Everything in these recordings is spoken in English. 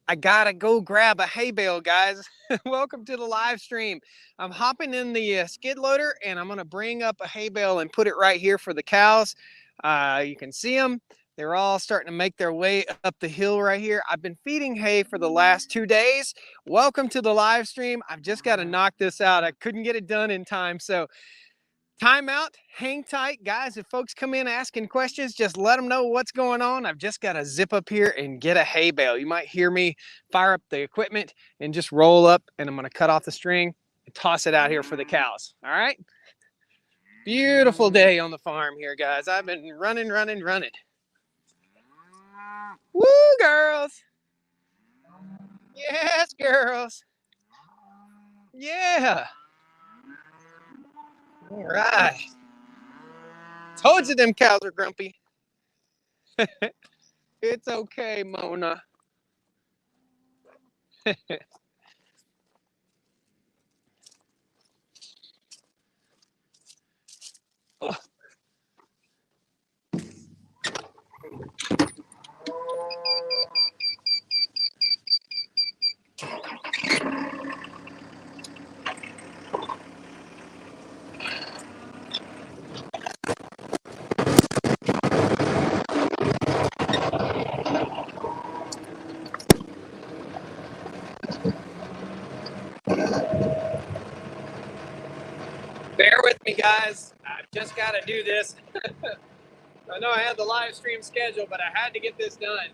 I gotta go grab a hay bale, guys. Welcome to the live stream. I'm hopping in the skid loader and I'm gonna bring up a hay bale and put it right here for the cows. You can see them. They're all starting to make their way up the hill right here. I've been feeding hay for the last 2 days. Welcome to the live stream. I've just got to knock this out. I couldn't get it done in time. So time out, hang tight, guys. If folks come in asking questions, just let them know what's going on. I've just got to zip up here and get a hay bale. You might hear me fire up the equipment and just roll up, and I'm going to cut off the string and toss it out here for the cows. All right. Beautiful day on the farm here, guys. I've been running. Woo, girls. Yes, girls. Yeah. All right. Told you them cows are grumpy. It's okay, Mona. Bear with me, guys. I've just got to do this. I know I had the live stream schedule, but I had to get this done.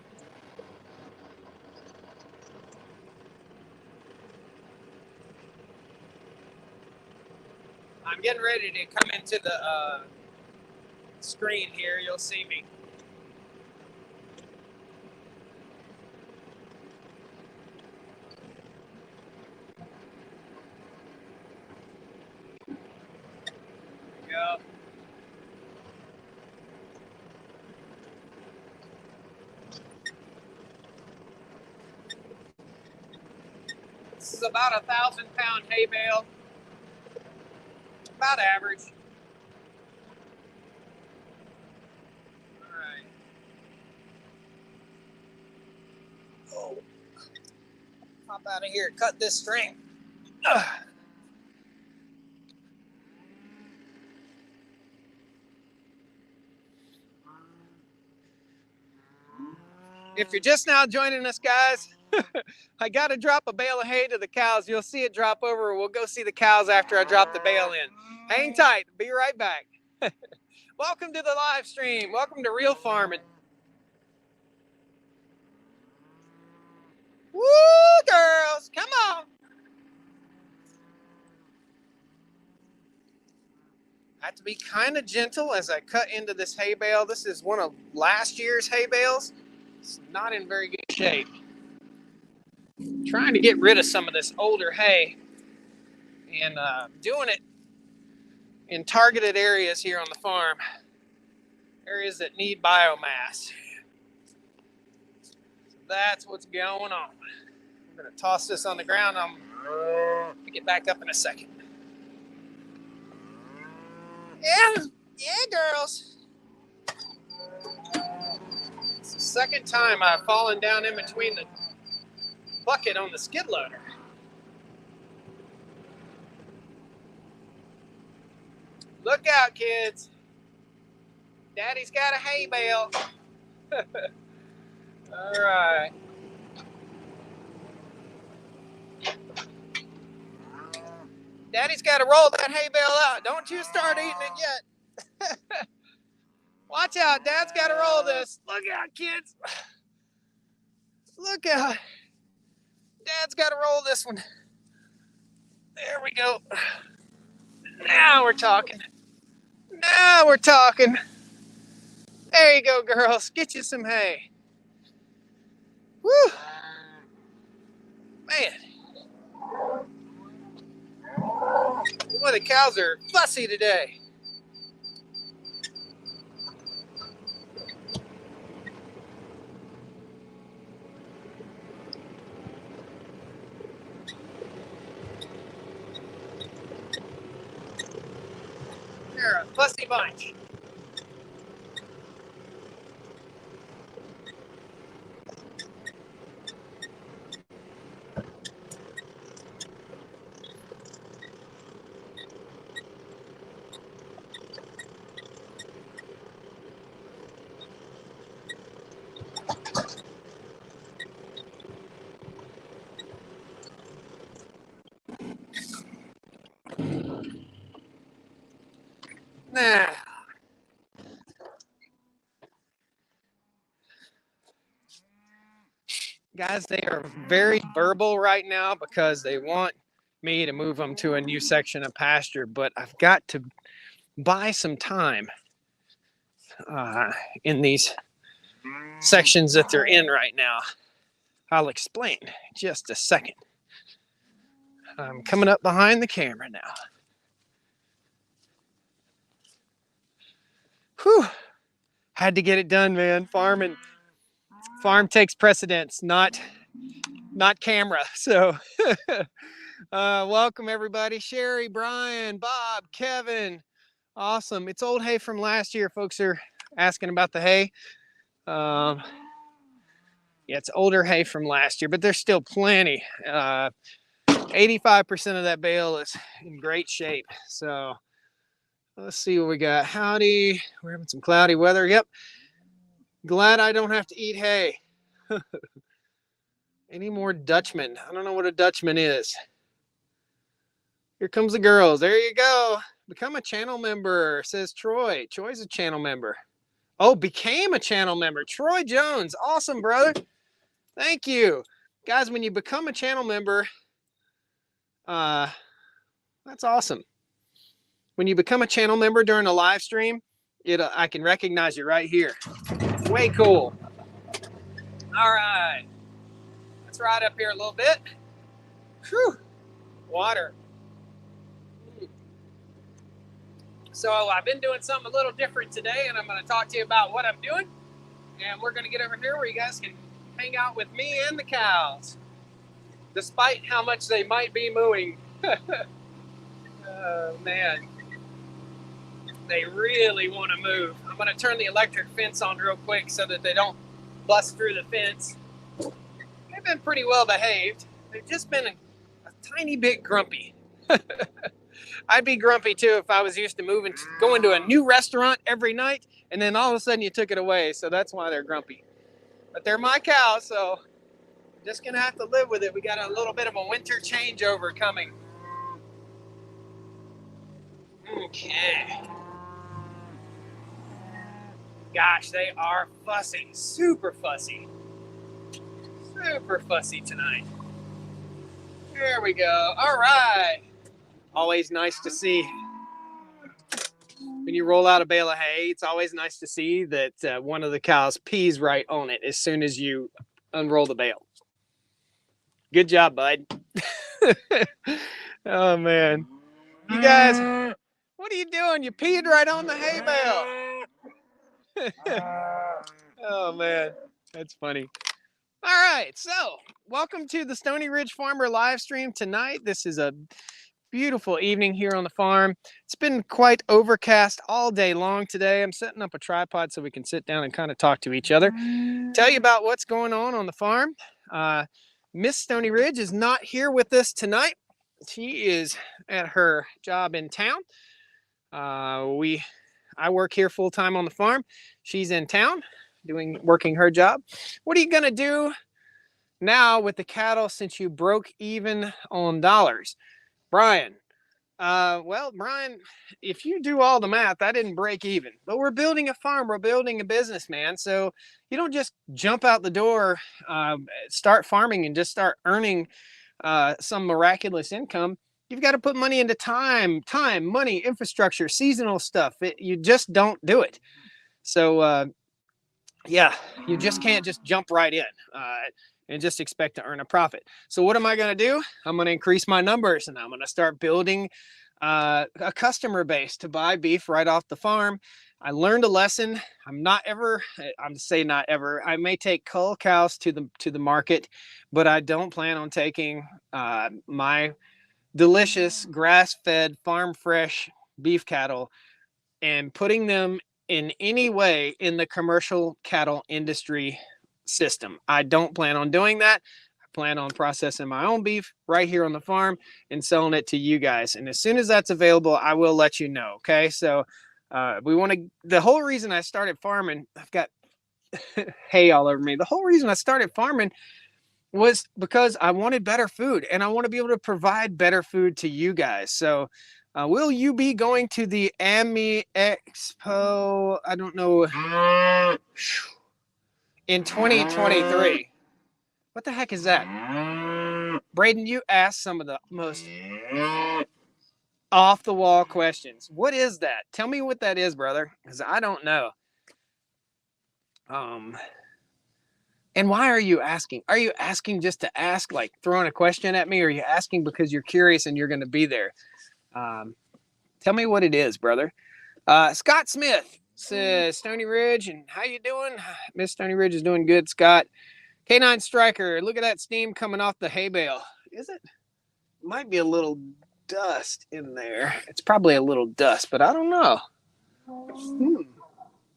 I'm getting ready to come into the screen here. You'll see me. There we go. This is about a 1,000-pound hay bale. About average. All right. Oh. Hop out of here. Cut this string. Ugh. If you're just now joining us, guys, I got to drop a bale of hay to the cows. You'll see it drop over. We'll go see the cows after I drop the bale in. Hang tight. Be right back. Welcome to the live stream. Welcome to Real Farming. Woo, girls. Come on. I have to be kind of gentle as I cut into this hay bale. This is one of last year's hay bales. It's not in very good shape. I'm trying to get rid of some of this older hay and doing it in targeted areas here on the farm, areas that need biomass. So that's what's going on. I'm going to toss this on the ground. I'm going to get back up in a second. Yeah, girls. It's the second time I've fallen down in between the bucket on the skid loader. Look out, kids. Daddy's got a hay bale. All right. Daddy's got to roll that hay bale out. Don't you start eating it yet. Watch out. Dad's got to roll this. Look out, kids. Look out. Dad's got to roll this one. There we go. Now we're talking. Now we're talking. There you go, girls. Get you some hay. Woo. Man. Boy, the cows are fussy today. They're a fussy bunch. Nah. Guys, they are very verbal right now because they want me to move them to a new section of pasture, but I've got to buy some time in these sections that they're in right now. I'll explain in just a second. I'm coming up behind the camera now. Whew. Had to get it done, man. Farm takes precedence, not camera. So welcome everybody. Sherry, Brian, Bob, Kevin. Awesome. It's old hay from last year. Folks are asking about the hay. Yeah, it's older hay from last year, but there's still plenty. 85% of that bale is in great shape. So let's see what we got. Howdy. We're having some cloudy weather. Yep. Glad I don't have to eat hay. Any more Dutchmen? I don't know what a Dutchman is. Here comes the girls. There you go. Become a channel member, says Troy. Troy's a channel member. Oh, became a channel member. Troy Jones. Awesome, brother. Thank you. Guys, when you become a channel member, that's awesome. When you become a channel member during a live stream, I can recognize you right here. Way cool. All right. Let's ride up here a little bit. Whew. Water. So I've been doing something a little different today, and I'm going to talk to you about what I'm doing. And we're going to get over here where you guys can hang out with me and the cows, despite how much they might be mooing. Oh, man. They really want to move. I'm going to turn the electric fence on real quick so that they don't bust through the fence. They've been pretty well behaved. They've just been a tiny bit grumpy. I'd be grumpy too if I was used to going to a new restaurant every night, and then all of a sudden you took it away. So that's why they're grumpy. But they're my cows, so I'm just going to have to live with it. We got a little bit of a winter changeover coming. Okay. Gosh, they are fussy. Super fussy. Super fussy tonight. There we go. All right. Always nice to see when you roll out a bale of hay. It's always nice to see that one of the cows pees right on it as soon as you unroll the bale. Good job, bud. Oh, man. You guys, what are you doing? You peed right on the hay bale. Oh, man. That's funny. All right. So welcome to the Stony Ridge Farmer live stream tonight. This is a beautiful evening here on the farm. It's been quite overcast all day long today. I'm setting up a tripod so we can sit down and kind of talk to each other. Tell you about what's going on the farm. Miss Stony Ridge is not here with us tonight. She is at her job in town. I work here full time on the farm. She's in town working her job. What are you gonna do now with the cattle since you broke even on dollars? Brian, well, Brian, if you do all the math, I didn't break even, but we're building a farm, we're building a business, man. So you don't just jump out the door, start farming and just start earning some miraculous income. You've got to put money into time, money, infrastructure, seasonal stuff. You just don't do it. So, yeah, you just can't just jump right in and just expect to earn a profit. So what am I going to do? I'm going to increase my numbers, and I'm going to start building a customer base to buy beef right off the farm. I learned a lesson. I'm saying not ever. I may take cull cows to the market, but I don't plan on taking my delicious grass-fed farm fresh beef cattle and putting them in any way in the commercial cattle industry system. I don't plan on doing that. I plan on processing my own beef right here on the farm and selling it to you guys. And as soon as that's available, I will let you know. Okay. So the whole reason I started farming, I've got hay all over me. The whole reason I started farming was because I wanted better food, and I want to be able to provide better food to you guys. So Will you be going to the AMI Expo? I don't know. In 2023. What the heck is that? Braden, you asked some of the most off the wall questions. What is that? Tell me what that is, brother, because I don't know. And why are you asking? Are you asking just to ask, like throwing a question at me, or are you asking because you're curious and you're going to be there? Tell me what it is, brother. Scott Smith says, Stony Ridge, and how you doing? Miss Stony Ridge is doing good, Scott. K9 Striker, look at that steam coming off the hay bale. Is it? Might be a little dust in there. It's probably a little dust, but I don't know.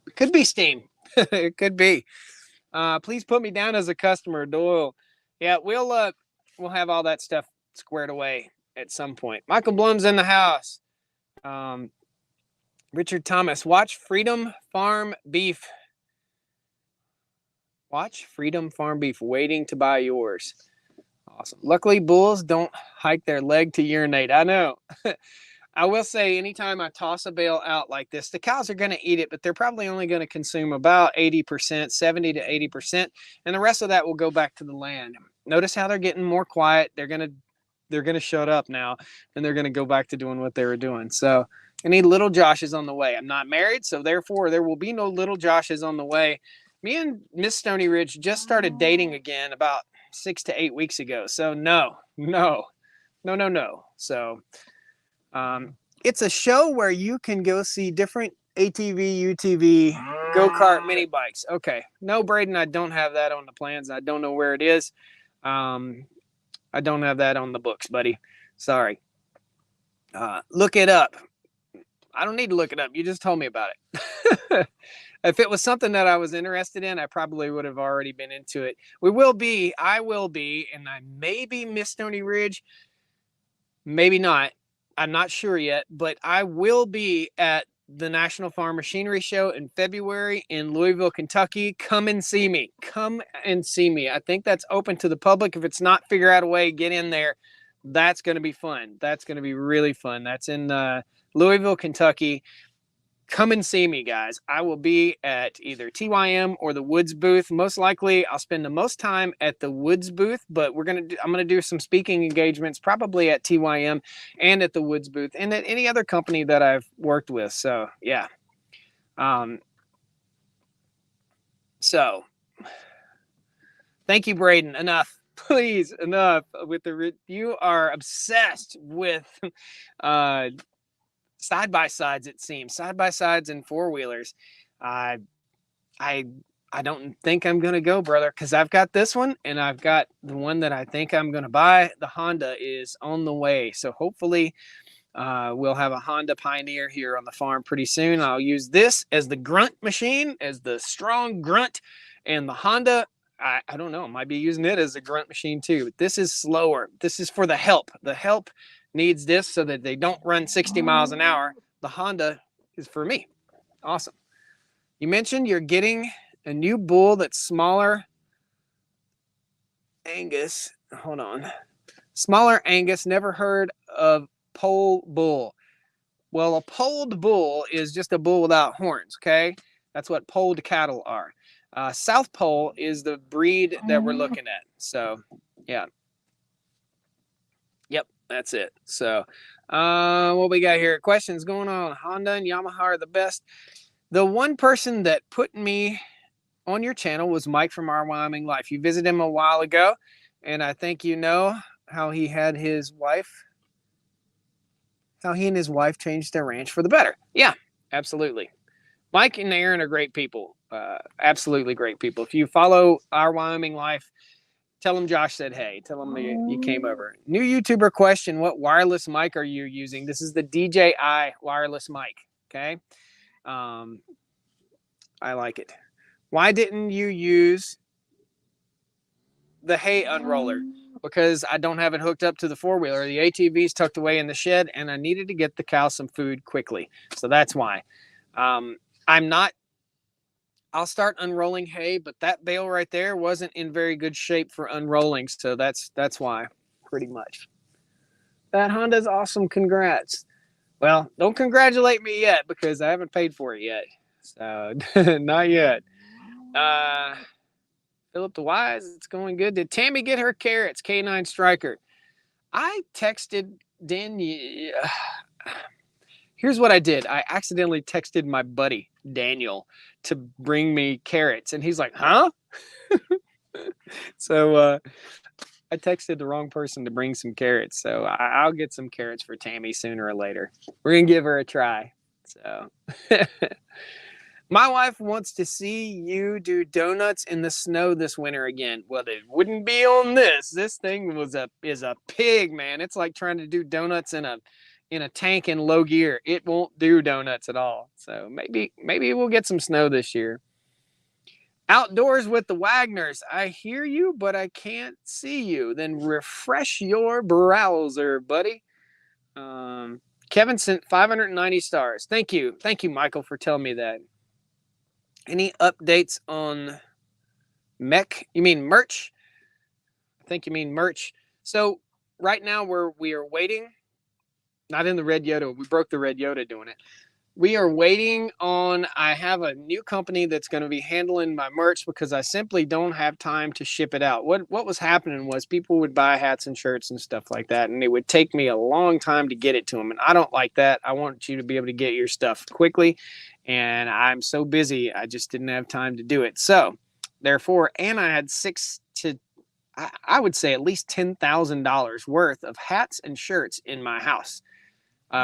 It could be steam. It could be. Please put me down as a customer, Doyle. Yeah, we'll have all that stuff squared away at some point. Michael Blum's in the house. Richard Thomas, watch Freedom Farm Beef. Watch Freedom Farm Beef, waiting to buy yours. Awesome. Luckily, bulls don't hike their leg to urinate. I know. I will say, anytime I toss a bale out like this, the cows are going to eat it, but they're probably only going to consume about 80%, 70 to 80%, and the rest of that will go back to the land. Notice how they're getting more quiet. They're going to shut up now, and they're going to go back to doing what they were doing. So I need little Joshes on the way. I'm not married, so therefore there will be no little Joshes on the way. Me and Miss Stony Ridge just started dating again about 6 to 8 weeks ago. So no. So it's a show where you can go see different ATV, UTV, go-kart, mini bikes. Okay. No, Braden, I don't have that on the plans. I don't know where it is. I don't have that on the books, buddy. Sorry. Look it up. I don't need to look it up. You just told me about it. If it was something that I was interested in, I probably would have already been into it. I will be, and I may be Miss Stony Ridge. Maybe not. I'm not sure yet, but I will be at the National Farm Machinery Show in February in Louisville, Kentucky. Come and see me. Come and see me. I think that's open to the public. If it's not, figure out a way, get in there. That's going to be fun. That's going to be really fun. That's in Louisville, Kentucky. Come and see me, guys. I will be at either TYM or the Woods booth. Most likely, I'll spend the most time at the Woods booth, but I'm gonna do some speaking engagements, probably at TYM and at the Woods booth, and at any other company that I've worked with. So yeah. So thank you, Braden. Enough, please. Enough with you are obsessed with side-by-sides, it seems. Side-by-sides and four-wheelers. I don't think I'm going to go, brother, because I've got this one, and I've got the one that I think I'm going to buy. The Honda is on the way. So hopefully we'll have a Honda Pioneer here on the farm pretty soon. I'll use this as the grunt machine, as the strong grunt, and the Honda, I don't know, I might be using it as a grunt machine too. But this is slower. This is for the help. The help needs this so that they don't run 60 miles an hour. The Honda is for me. Awesome. You mentioned you're getting a new bull that's smaller Angus. Hold on. Smaller Angus. Never heard of pole bull. Well, a polled bull is just a bull without horns, okay? That's what polled cattle are. South Pole is the breed that we're looking at. So, yeah. Yep, that's it. So, what we got here? Questions going on. Honda and Yamaha are the best. The one person that put me on your channel was Mike from Our Wyoming Life. You visited him a while ago, and I think you know how he and his wife changed their ranch for the better. Yeah, absolutely. Mike and Aaron are great people. Absolutely great people. If you follow Our Wyoming Life, tell them Josh said hey. Tell them you came over. New YouTuber question, what wireless mic are you using? This is the DJI wireless mic, okay? I like it. Why didn't you use the hay unroller? Because I don't have it hooked up to the four-wheeler. The ATV's tucked away in the shed, and I needed to get the cow some food quickly. So that's why. I'll start unrolling hay, but that bale right there wasn't in very good shape for unrolling. So that's why, pretty much. That Honda's awesome. Congrats. Well, don't congratulate me yet because I haven't paid for it yet. So not yet. Uh, Philip the Wise, it's going good. Did Tammy get her carrots? K9 Striker. I texted Daniel. Here's what I did. I accidentally texted my buddy Daniel to bring me carrots, and he's like, "Huh?" So I texted the wrong person to bring some carrots. So I'll get some carrots for Tammy sooner or later. We're gonna give her a try. So. My wife wants to see you do donuts in the snow this winter again. Well, it wouldn't be on this. This thing is a pig, man. It's like trying to do donuts in a tank in low gear. It won't do donuts at all. So maybe we'll get some snow this year. Outdoors with the Wagners. I hear you, but I can't see you. Then refresh your browser, buddy. Kevin sent 590 stars. Thank you, Michael, for telling me that. Any updates on mech? You mean merch? I think you mean merch. So right now we are waiting. Not in the Red Yoda. We broke the Red Yoda doing it. We are waiting on. I have a new company that's going to be handling my merch because I simply don't have time to ship it out. What was happening was people would buy hats and shirts and stuff like that, and it would take me a long time to get it to them. And I don't like that. I want you to be able to get your stuff quickly. And I'm so busy, I just didn't have time to do it. So, therefore, and I had I would say at least $10,000 worth of hats and shirts in my house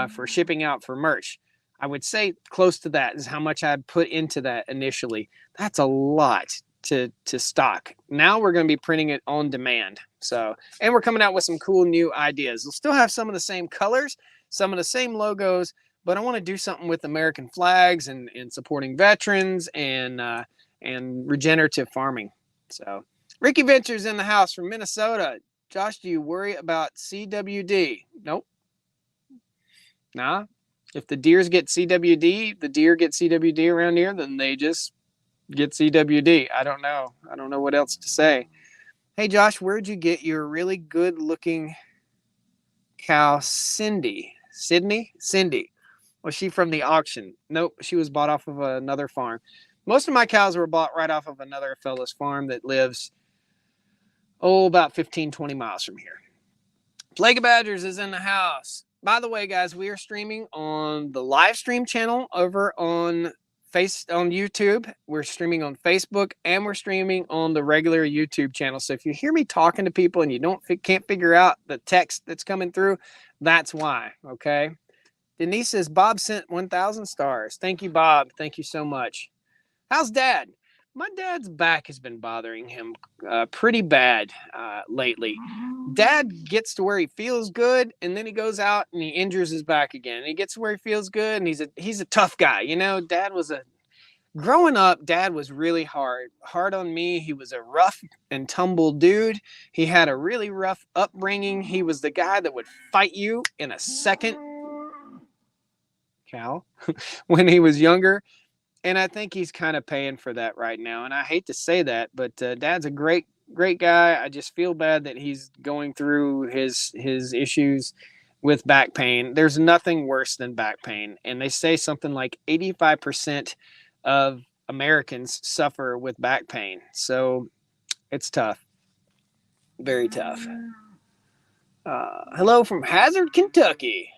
for shipping out for merch. I would say close to that is how much I'd put into that initially. That's a lot to stock. Now we're going to be printing it on demand. So, and we're coming out with some cool new ideas. We'll still have some of the same colors, some of the same logos, but I want to do something with American flags and supporting veterans and regenerative farming. So Ricky Ventures in the house from Minnesota. Josh, do you worry about CWD? Nope. Nah. If the deers get CWD, the deer get CWD around here, then they just get CWD. I don't know. I don't know what else to say. Hey, Josh, where'd you get your really good looking cow, Cindy? Sydney? Cindy. Was she from the auction? Nope, she was bought off of another farm. Most of my cows were bought right off of another fellow's farm that lives, about 15, 20 miles from here. Plague of Badgers is in the house. By the way, guys, we are streaming on the live stream channel over on YouTube. We're streaming on Facebook, and we're streaming on the regular YouTube channel. So if you hear me talking to people and you can't figure out the text that's coming through, that's why, okay? Denise says, Bob sent 1,000 stars. Thank you, Bob. Thank you so much. How's Dad? My dad's back has been bothering him pretty bad lately. Dad gets to where he feels good, and then he goes out and he injures his back again. And he gets to where he feels good, and he's a tough guy. You know, growing up, Dad was really hard on me. He was a rough and tumble dude. He had a really rough upbringing. He was the guy that would fight you in a second, Cal, when he was younger. And I think he's kind of paying for that right now. And I hate to say that, but Dad's a great guy. I just feel bad that he's going through his issues with back pain. There's nothing worse than back pain. And they say something like 85% of Americans suffer with back pain. So it's tough. Very tough. Hello from Hazard, Kentucky.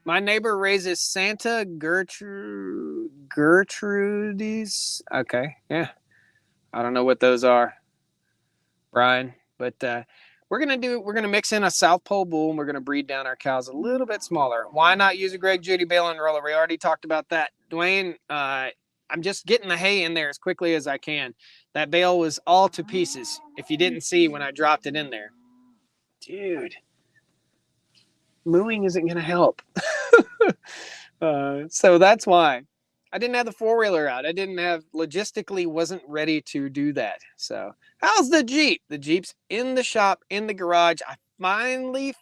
My neighbor raises Santa Gertrudes. Okay, yeah. I don't know what those are, Brian. But we're gonna mix in a South Pole bull, and we're gonna breed down our cows a little bit smaller. Why not use a Greg Judy baling roller? We already talked about that. Dwayne, I'm just getting the hay in there as quickly as I can. That bale was all to pieces. If you didn't see when I dropped it in there. Dude. Mooing isn't going to help. So that's why I didn't have the four-wheeler out. Logistically wasn't ready to do that. So how's the Jeep? The Jeep's in the shop, in the garage. I finally,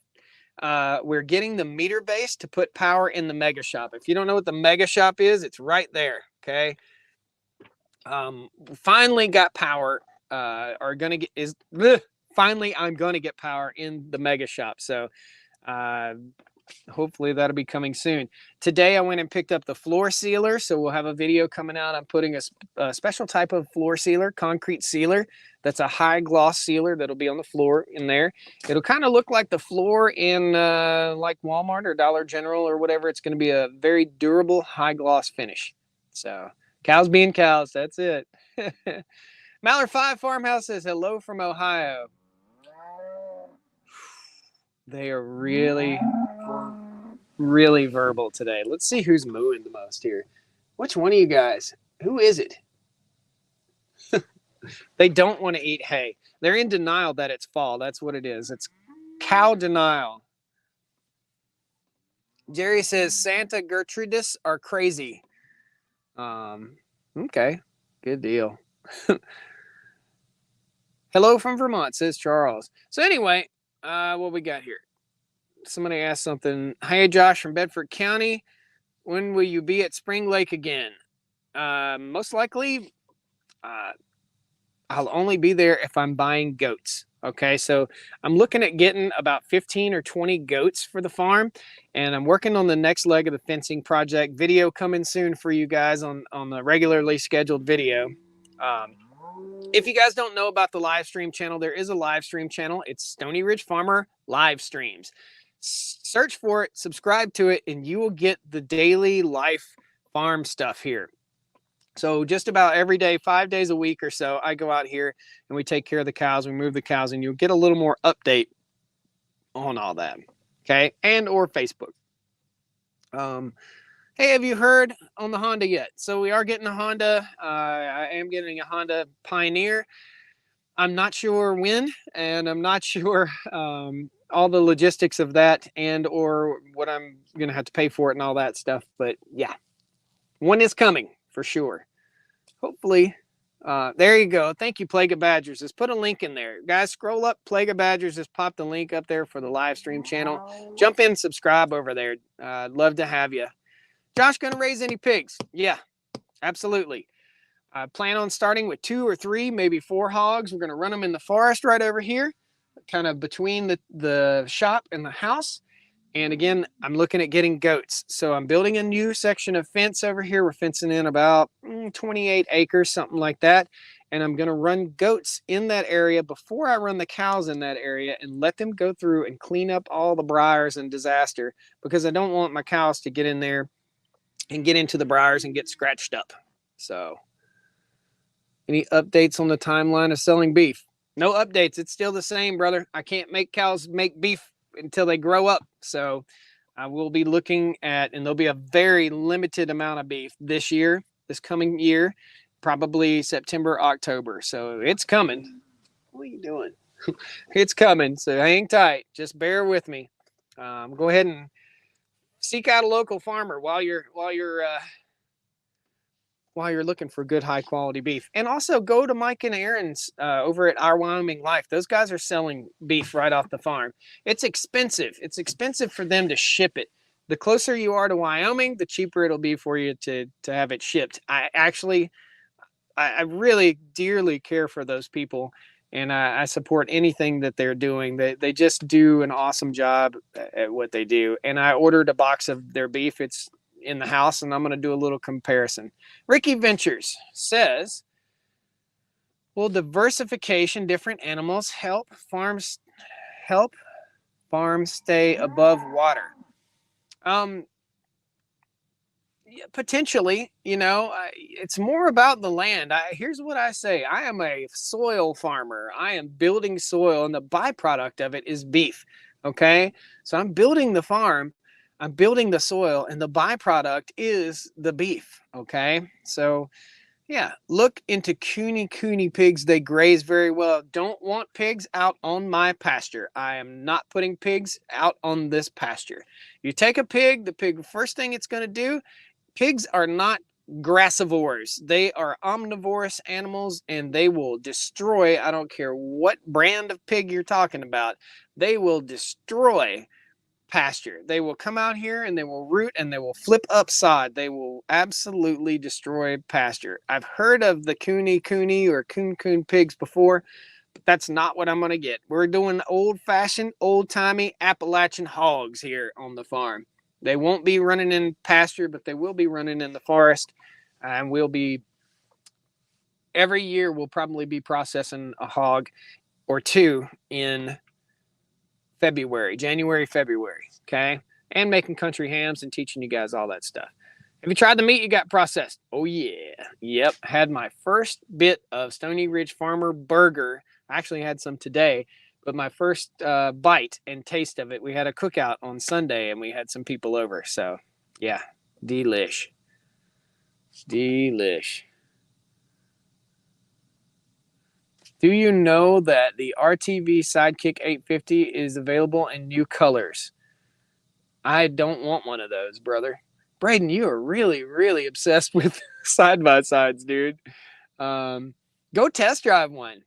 we're getting the meter base to put power in the mega shop. If you don't know what the mega shop is, it's right there. Okay. Finally got power, finally I'm going to get power in the mega shop. So, hopefully that'll be coming soon. Today I went and picked up the floor sealer, so we'll have a video coming out. I'm putting a special type of floor sealer, concrete sealer. That's a high gloss sealer that'll be on the floor in there. It'll kind of look like the floor in like Walmart or Dollar General or whatever. It's going to be a very durable, high gloss finish. So cows being cows, that's it. Mallard 5 Farmhouse says hello from Ohio. They are really, really verbal today. Let's see who's mooing the most here. Which one of you guys? Who is it? They don't want to eat hay. They're in denial that it's fall. That's what it is. It's cow denial. Jerry says Santa Gertrudis are crazy. Okay, good deal. Hello from Vermont, says Charles. So anyway, what we got here? Somebody asked something. Hey, Josh from Bedford County. When will you be at Spring Lake again? Most likely, I'll only be there if I'm buying goats. Okay, so I'm looking at getting about 15 or 20 goats for the farm, and I'm working on the next leg of the fencing project. Video coming soon for you guys on the regularly scheduled video. If you guys don't know about the live stream channel, there is a live stream channel. It's Stony Ridge Farmer Live Streams. Search for it, subscribe to it, and you will get the daily life farm stuff here. So just about every day, 5 days a week or so, I go out here and we take care of the cows. We move the cows, and you'll get a little more update on all that. Okay, and or Facebook. Hey, have you heard on the Honda yet? So we are getting a Honda. I am getting a Honda Pioneer. I'm not sure when, and I'm not sure all the logistics of that and or what I'm going to have to pay for it and all that stuff. But yeah, one is coming for sure. Hopefully. There you go. Thank you, Plague of Badgers. Just put a link in there. Guys, scroll up. Plague of Badgers. Just pop the link up there for the live stream channel. Jump in, subscribe over there. I'd love to have you. Josh, going to raise any pigs? Yeah, absolutely. I plan on starting with 2 or 3, maybe 4 hogs. We're going to run them in the forest right over here, kind of between the shop and the house. And again, I'm looking at getting goats. So I'm building a new section of fence over here. We're fencing in about 28 acres, something like that. And I'm going to run goats in that area before I run the cows in that area and let them go through and clean up all the briars and disaster, because I don't want my cows to get in there and get into the briars and get scratched up. So any updates on the timeline of selling beef? No updates. It's still the same, brother. I can't make cows make beef until they grow up. So I will be looking at, and there'll be a very limited amount of beef this year, this coming year, probably September, October. So it's coming. What are you doing? It's coming. So hang tight. Just bear with me. Go ahead and seek out a local farmer while you're looking for good high quality beef. And also go to Mike and Aaron's over at Our Wyoming Life. Those guys are selling beef right off the farm. It's expensive. It's expensive for them to ship it. The closer you are to Wyoming, the cheaper it'll be for you to have it shipped. I really dearly care for those people, and I support anything that they're doing. They just do an awesome job at what they do. And I ordered a box of their beef. It's in the house, and I'm going to do a little comparison. Ricky Ventures says, will diversification, different animals help farms stay above water? Potentially, it's more about the land. Here's what I say. I am a soil farmer. I am building soil, and the byproduct of it is beef. Okay. So I'm building the farm, I'm building the soil, and the byproduct is the beef. Okay. So yeah, look into cooney pigs. They graze very well. Don't want pigs out on my pasture. I am not putting pigs out on this pasture. You take a pig, the pig, first thing it's going to do, pigs are not grassivores. They are omnivorous animals, and they will destroy, I don't care what brand of pig you're talking about, they will destroy pasture. They will come out here and they will root and they will flip upside. They will absolutely destroy pasture. I've heard of the cooney or coon pigs before. But that's not what I'm going to get. We're doing old-fashioned, old-timey Appalachian hogs here on the farm. They won't be running in pasture, but they will be running in the forest. And every year we'll probably be processing a hog or two in February, January, February, okay? And making country hams and teaching you guys all that stuff. Have you tried the meat you got processed? Oh, yeah. Yep. Had my first bit of Stony Ridge Farmer burger. I actually had some today, but my first bite and taste of it, we had a cookout on Sunday and we had some people over. So, yeah, delish. Delish. Do you know that the RTV Sidekick 850 is available in new colors? I don't want one of those, brother. Braden, you are really, really obsessed with side-by-sides, dude. Go test drive one.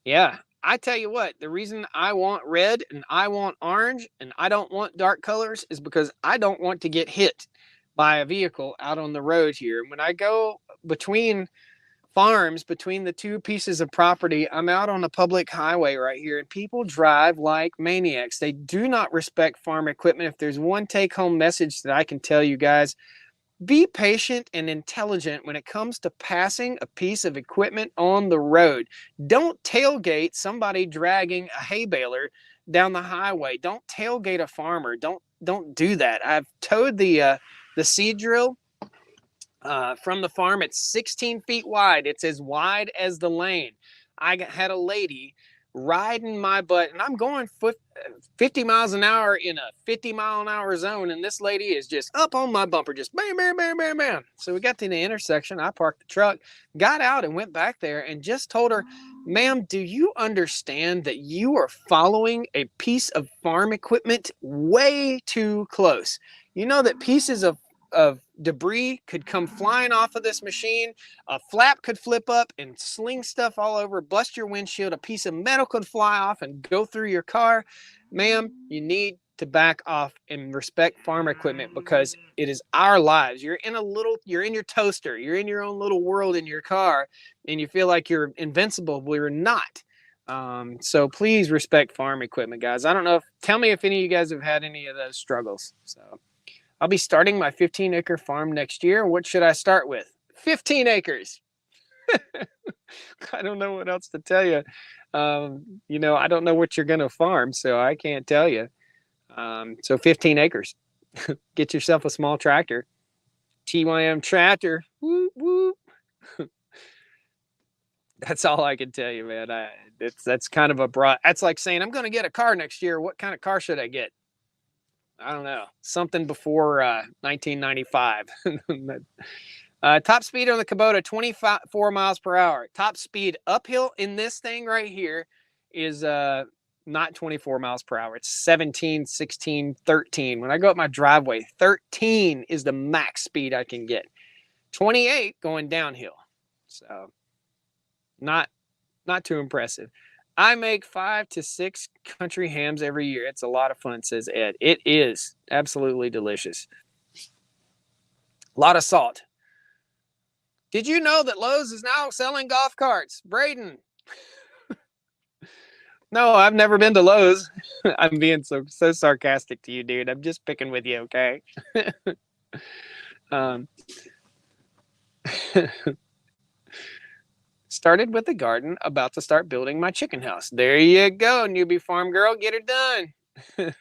Yeah, I tell you what, the reason I want red and I want orange and I don't want dark colors is because I don't want to get hit by a vehicle out on the road here. When I go between farms, between the two pieces of property, I'm out on a public highway right here and people drive like maniacs. They do not respect farm equipment. If there's one take-home message that I can tell you guys, be patient and intelligent when it comes to passing a piece of equipment on the road. Don't tailgate somebody dragging a hay baler down the highway. Don't tailgate a farmer. Don't do that. I've towed the seed drill from the farm. It's 16 feet wide. It's as wide as the lane. I had a lady riding my butt, and I'm going 50 miles an hour in a 50-mile-an-hour zone, and this lady is just up on my bumper, just bam, bam, bam, bam, bam. So we got to the intersection. I parked the truck, got out, and went back there and just told her, ma'am, do you understand that you are following a piece of farm equipment way too close? You know that pieces of debris could come flying off of this machine. A flap could flip up and sling stuff all over, bust your windshield. A piece of metal could fly off and go through your car. Ma'am, you need to back off and respect farm equipment because it is our lives. You're in your toaster. You're in your own little world in your car and you feel like you're invincible. Well, you're not. So please respect farm equipment, guys. I don't know tell me if any of you guys have had any of those struggles. So I'll be starting my 15-acre farm next year. What should I start with? 15 acres. I don't know what else to tell you. I don't know what you're going to farm, so I can't tell you. So 15 acres. Get yourself a small tractor. TYM tractor. Whoop, whoop. That's all I can tell you, man. That's kind of a broad. That's like saying, I'm going to get a car next year. What kind of car should I get? I don't know, something before 1995. Top speed on the Kubota, 24 miles per hour. Top speed uphill in this thing right here is not 24 miles per hour. It's 17, 16, 13. When I go up my driveway, 13 is the max speed I can get. 28 going downhill. So not too impressive. I make 5 to 6 country hams every year. It's a lot of fun, says Ed. It is absolutely delicious. A lot of salt. Did you know that Lowe's is now selling golf carts? Braden. No, I've never been to Lowe's. I'm being so sarcastic to you, dude. I'm just picking with you, okay? Started with the garden, about to start building my chicken house. There you go, newbie farm girl. Get her done.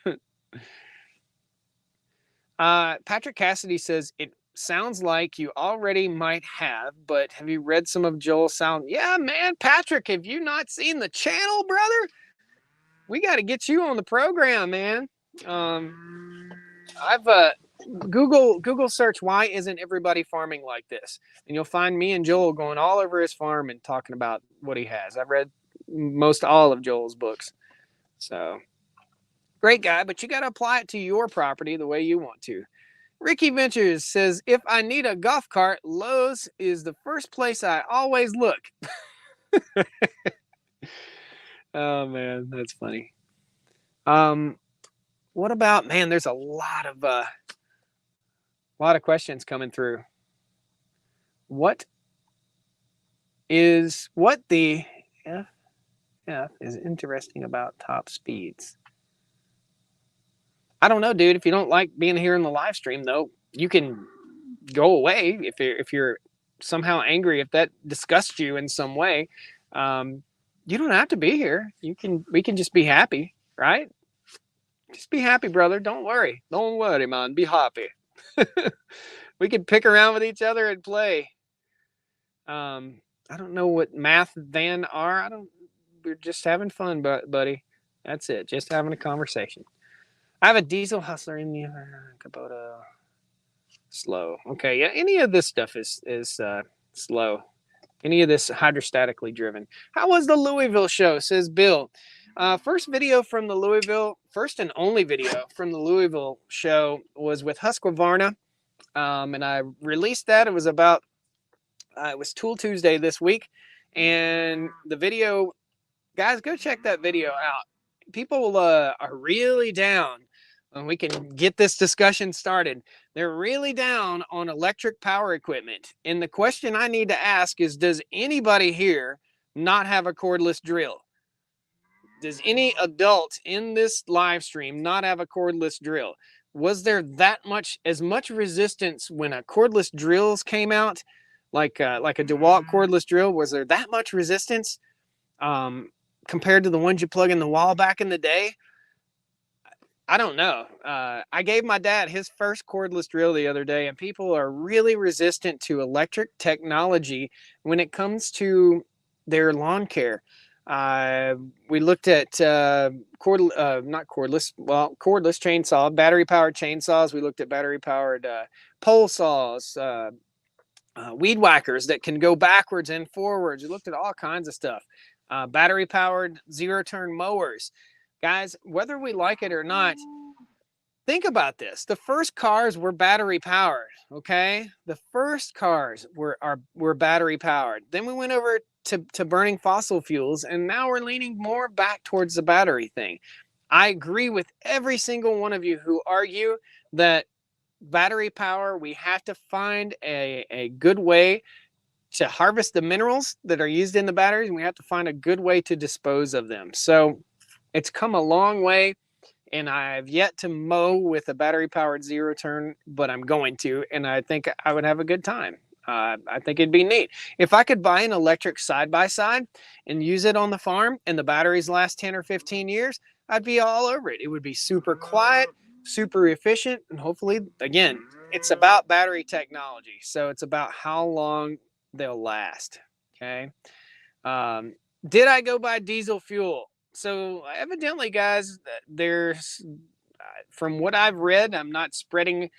Patrick Cassidy says, it sounds like you already might have, but have you read some of Joel's sound? Yeah, man, Patrick, have you not seen the channel, brother? We got to get you on the program, man. I've Google search, why isn't everybody farming like this? And you'll find me and Joel going all over his farm and talking about what he has. I've read most all of Joel's books. So great guy, but you got to apply it to your property the way you want to. Ricky Ventures says, if I need a golf cart, Lowe's is the first place I always look. Oh man, that's funny. What about, man, there's a lot of questions coming through. What the F is interesting about top speeds. I don't know, dude. If you don't like being here in the live stream, though, you can go away if you're somehow angry, if that disgusts you in some way. Um, you don't have to be here. We can just be happy, right? Just be happy, brother. Don't worry. Don't worry, man. Be happy. We could pick around with each other and play. I don't know what math Van are. I don't. We're just having fun, buddy. That's it. Just having a conversation. I have a diesel hustler in the Kubota. Slow. Okay, yeah. Any of this stuff is slow. Any of this hydrostatically driven. How was the Louisville show? Says Bill. First and only video from the Louisville show was with Husqvarna, and I released that. It was about it was Tool Tuesday this week, and the video, guys, go check that video out. People are really down, and we can get this discussion started. They're really down on electric power equipment. And the question I need to ask is, does anybody here not have a cordless drill? Does any adult in this live stream not have a cordless drill? Was there as much resistance when a cordless drills came out, like a DeWalt cordless drill? Was there that much resistance compared to the ones you plug in the wall back in the day? I don't know. I gave my dad his first cordless drill the other day, and people are really resistant to electric technology when it comes to their lawn care. We looked at cordless chainsaw, battery-powered chainsaws. We looked at battery-powered pole saws, weed whackers that can go backwards and forwards. We looked at all kinds of stuff. Battery-powered zero-turn mowers. Guys, whether we like it or not, think about this. The first cars were battery powered, okay? The first cars were battery powered. Then we went over to burning fossil fuels, and now we're leaning more back towards the battery thing. I agree with every single one of you who argue that battery power, we have to find a good way to harvest the minerals that are used in the batteries, and we have to find a good way to dispose of them. So it's come a long way, and I've yet to mow with a battery-powered zero-turn, but I'm going to, and I think I would have a good time. I think it'd be neat. If I could buy an electric side-by-side and use it on the farm, and the batteries last 10 or 15 years, I'd be all over it. It would be super quiet, super efficient, and hopefully, again, it's about battery technology, so it's about how long they'll last, okay? Did I go buy diesel fuel? So evidently, guys, there's, from what I've read, I'm not spreading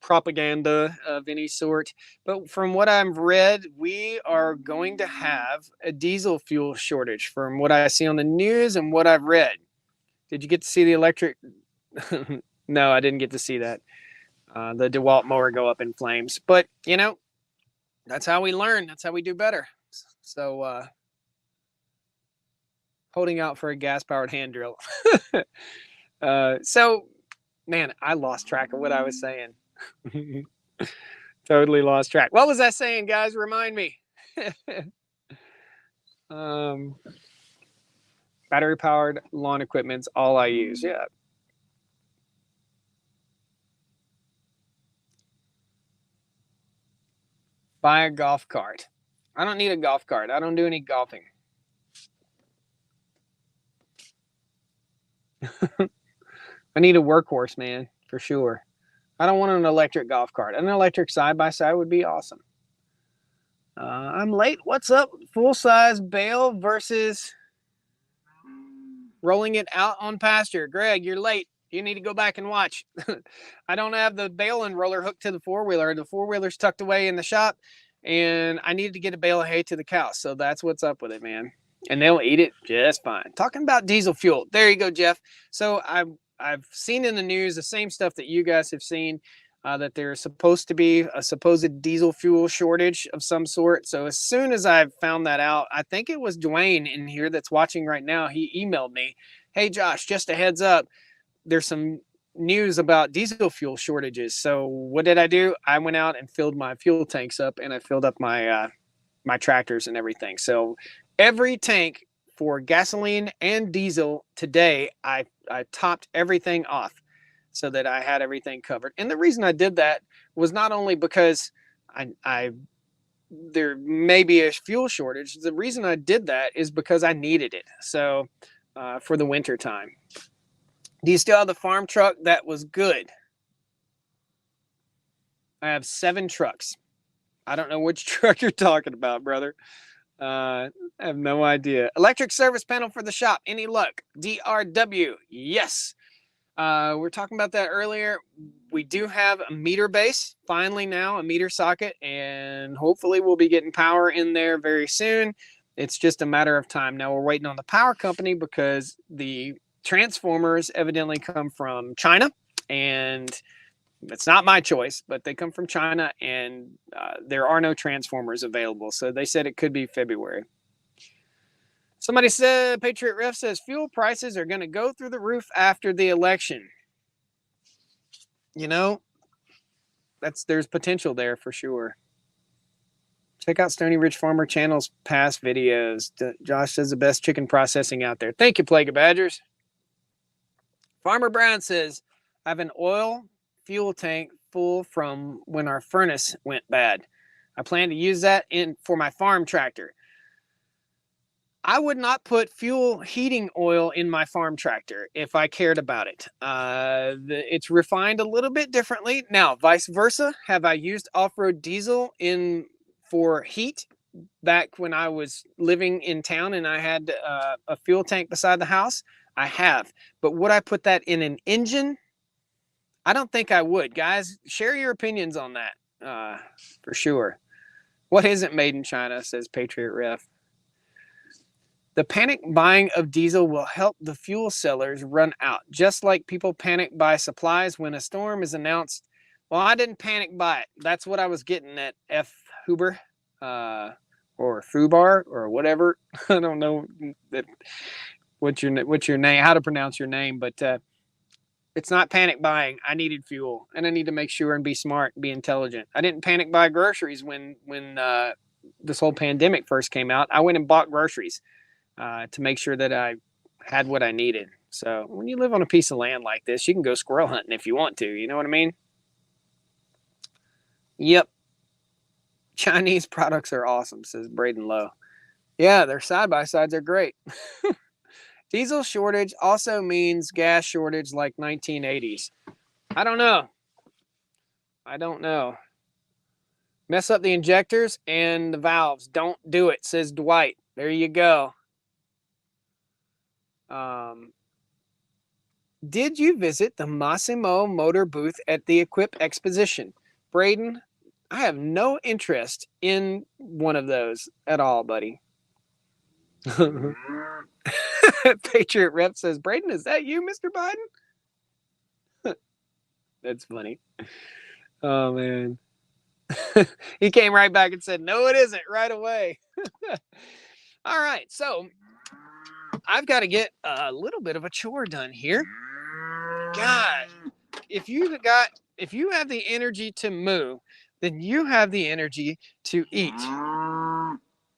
propaganda of any sort, but from what I've read, we are going to have a diesel fuel shortage from what I see on the news and what I've read. Did you get to see the electric? No, I didn't get to see that. The DeWalt mower go up in flames. But, you know, that's how we learn. That's how we do better. So, holding out for a gas-powered hand drill. So, man, I lost track of what I was saying. Totally lost track. What was I saying, guys? Remind me. Battery-powered lawn equipment's all I use. Yeah. Buy a golf cart. I don't need a golf cart. I don't do any golfing. I need a workhorse, man, for sure. I don't want an electric golf cart. An electric side-by-side would be awesome. I'm late. What's up? Full-size bale versus rolling it out on pasture. Greg, you're late. You need to go back and watch. I don't have the bale and roller hooked to the four-wheeler. The four-wheeler's tucked away in the shop, and I needed to get a bale of hay to the cows. So that's what's up with it, man. And they'll eat it just fine. Talking about diesel fuel. There you go, Jeff. So I've seen in the news the same stuff that you guys have seen, that there's supposed to be a supposed diesel fuel shortage of some sort. So as soon as I found that out, I think it was Dwayne in here that's watching right now. He emailed me, "Hey, Josh, just a heads up. There's some news about diesel fuel shortages." So what did I do? I went out and filled my fuel tanks up, and I filled up my my tractors and everything. So every tank for gasoline and diesel today. I topped everything off so that I had everything covered. And the reason I did that was not only because there may be a fuel shortage. The reason I did that is because I needed it. So for the winter time. Do you still have the farm truck? That was good. I have 7 trucks. I don't know which truck you're talking about, brother. I have no idea. Electric service panel for the shop. Any luck? DRW. Yes. We're talking about that earlier. We do have a meter base, finally now, a meter socket, and hopefully we'll be getting power in there very soon. It's just a matter of time. Now we're waiting on the power company because the transformers evidently come from China, and it's not my choice, but they come from China, and there are no transformers available. So they said it could be February. Somebody said, Patriot Ref says, fuel prices are going to go through the roof after the election. You know, there's potential there for sure. Check out Stony Ridge Farmer Channel's past videos. Josh does the best chicken processing out there. Thank you, Plague of Badgers. Farmer Brown says, I have an oil fuel tank full from when our furnace went bad. I plan to use that for my farm tractor. I would not put fuel heating oil in my farm tractor if I cared about it. It's refined a little bit differently. Now, vice versa, have I used off-road diesel for heat back when I was living in town and I had a fuel tank beside the house? I have. But would I put that in an engine? I don't think I would. Guys, share your opinions on that for sure. What isn't made in China, says Patriot Ref. The panic buying of diesel will help the fuel sellers run out, just like people panic buy supplies when a storm is announced. Well, I didn't panic buy it. That's what I was getting at, F. Huber, or Fubar, or whatever. I don't know what's your name, how to pronounce your name, but it's not panic buying. I needed fuel, and I need to make sure and be smart and be intelligent. I didn't panic buy groceries when this whole pandemic first came out. I went and bought groceries to make sure that I had what I needed. So when you live on a piece of land like this, you can go squirrel hunting if you want to. You know what I mean? Yep. Chinese products are awesome, says Braden Lowe. Yeah, their side-by-sides are great. Diesel shortage also means gas shortage like 1980s. I don't know. Mess up the injectors and the valves. Don't do it, says Dwight. There you go. Did you visit the Massimo motor booth at the Equip Exposition? Braden, I have no interest in one of those at all, buddy. Patriot Rep says, Braden, is that you, Mr. Biden? That's funny. Oh, man. He came right back and said, no, it isn't, right away. All right, so I've got to get a little bit of a chore done here. God, if you have the energy to move, then you have the energy to eat,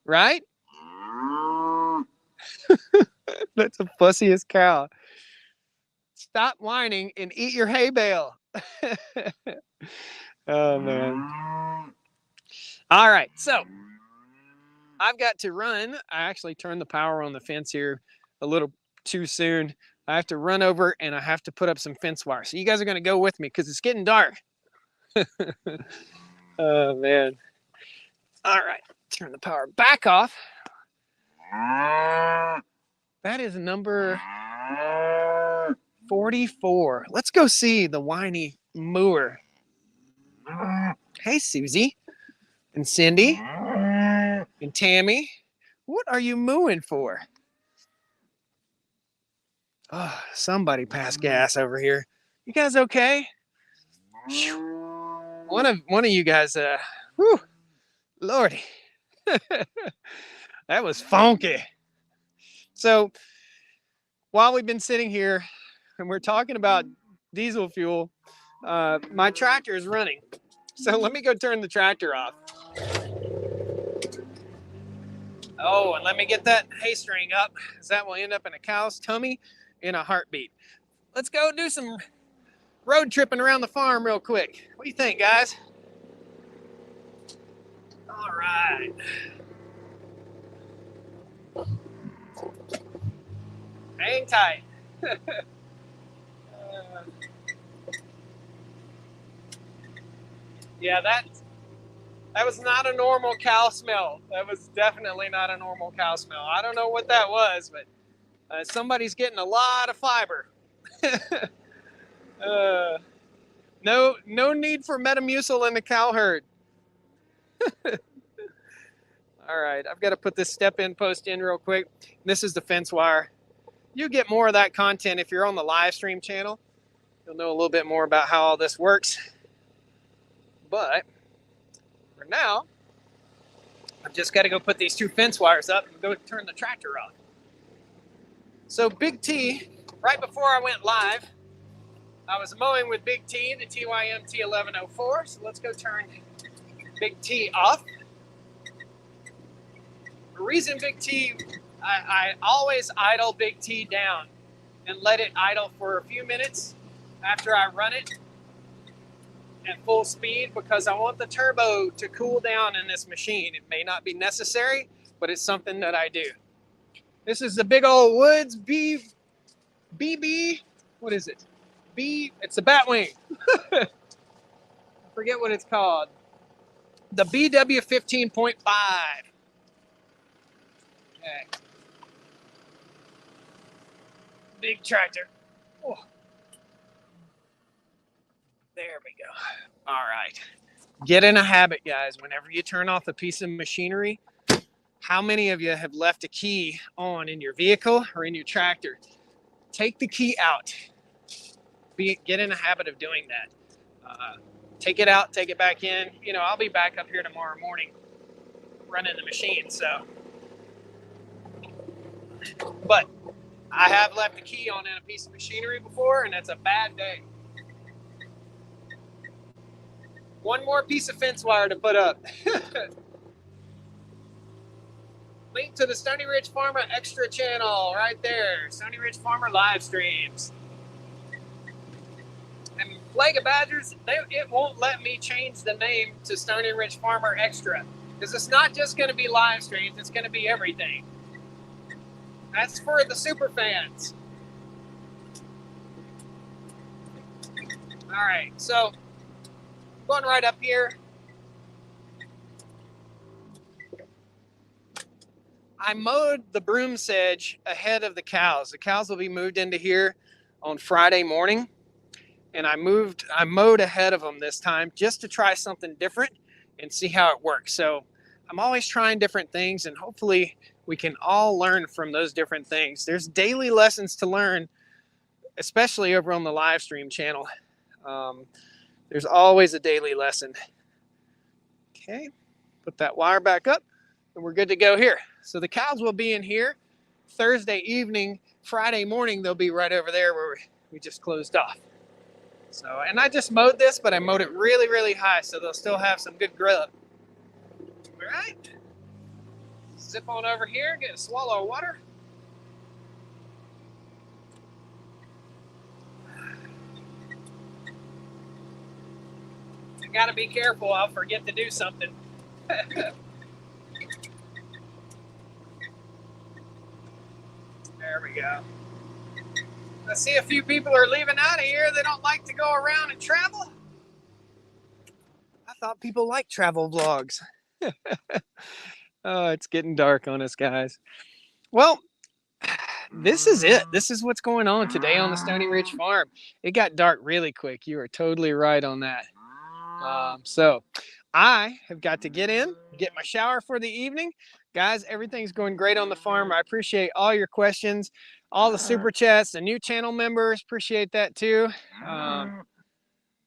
right? That's the fussiest cow. Stop whining and eat your hay bale. Oh, man. All right, so I've got to run. I actually turned the power on the fence here a little too soon. I have to run over and I have to put up some fence wire. So you guys are going to go with me because it's getting dark. Oh, man. All right, turn the power back off. That is number 44. Let's go see the whiny mooer. Hey, Susie and Cindy and Tammy. What are you mooing for? Oh, somebody passed gas over here. You guys okay? One of you guys, whew, Lordy. That was funky. So while we've been sitting here and we're talking about diesel fuel, my tractor is running. So let me go turn the tractor off. Oh, and let me get that hay string up, because that will end up in a cow's tummy in a heartbeat. Let's go do some road tripping around the farm real quick. What do you think, guys? All right. Hang tight. Yeah, that was not a normal cow smell. That was definitely not a normal cow smell. I don't know what that was, but somebody's getting a lot of fiber. No need for Metamucil in the cow herd. All right, I've got to put this step in post in real quick. This is the fence wire. You get more of that content if you're on the live stream channel. You'll know a little bit more about how all this works. But for now, I've just got to go put these two fence wires up and go turn the tractor off. So Big T, right before I went live, I was mowing with Big T, the TYMT 1104. So let's go turn Big T off. The reason Big T, I always idle Big T down and let it idle for a few minutes after I run it at full speed, because I want the turbo to cool down in this machine. It may not be necessary, but it's something that I do. This is the big old Woods BB, what is it? It's a Batwing. I forget what it's called. The BW 15.5. Okay. Big tractor. Oh. There we go. All right. Get in a habit, guys. Whenever you turn off a piece of machinery, how many of you have left a key on in your vehicle or in your tractor? Take the key out. Get in a habit of doing that. Take it out, take it back in. You know, I'll be back up here tomorrow morning running the machine. So, but I have left a key on in a piece of machinery before, and that's a bad day. One more piece of fence wire to put up. Link to the Stony Ridge Farmer Extra channel right there. Stony Ridge Farmer live streams. And Flag of Badgers, it won't let me change the name to Stony Ridge Farmer Extra, because it's not just going to be live streams, it's going to be everything. That's for the super fans. All right, so going right up here. I mowed the broom sedge ahead of the cows. The cows will be moved into here on Friday morning. And I mowed ahead of them this time just to try something different and see how it works. So I'm always trying different things, and hopefully we can all learn from those different things. There's daily lessons to learn, especially over on the live stream channel. There's always a daily lesson. Okay, put that wire back up and we're good to go here. So the cows will be in here Thursday evening. Friday morning, they'll be right over there where we just closed off. So, and I just mowed this, but I mowed it really, really high, so they'll still have some good grub. All right. Zip on over here, get a swallow of water. I gotta be careful, I'll forget to do something. There we go. I see a few people are leaving out of here. They don't like to go around and travel. I thought people like travel vlogs. Oh, it's getting dark on us, guys. Well, this is it. This is what's going on today on the Stony Ridge Farm. It got dark really quick. You are totally right on that. So I have got to get in, get my shower for the evening. Guys, everything's going great on the farm. I appreciate all your questions, all the super chats, the new channel members. Appreciate that too.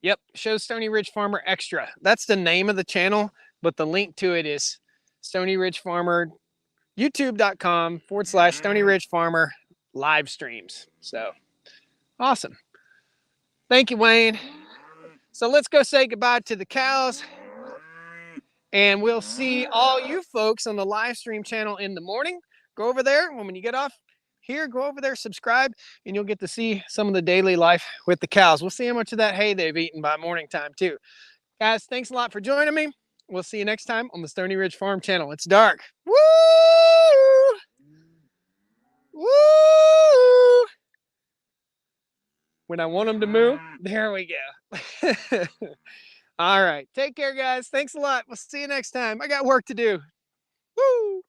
Yep, show Stony Ridge Farmer Extra. That's the name of the channel, but the link to it is Stony Ridge Farmer, youtube.com/Stony Ridge Farmer live streams. So awesome. Thank you, Wayne. So let's go say goodbye to the cows. And we'll see all you folks on the live stream channel in the morning. Go over there when you get off here, go over there, subscribe, and you'll get to see some of the daily life with the cows. We'll see how much of that hay they've eaten by morning time too. Guys, thanks a lot for joining me. We'll see you next time on the Stony Ridge Farm channel. It's dark. Woo! Woo! When I want them to move, there we go. All right. Take care, guys. Thanks a lot. We'll see you next time. I got work to do. Woo!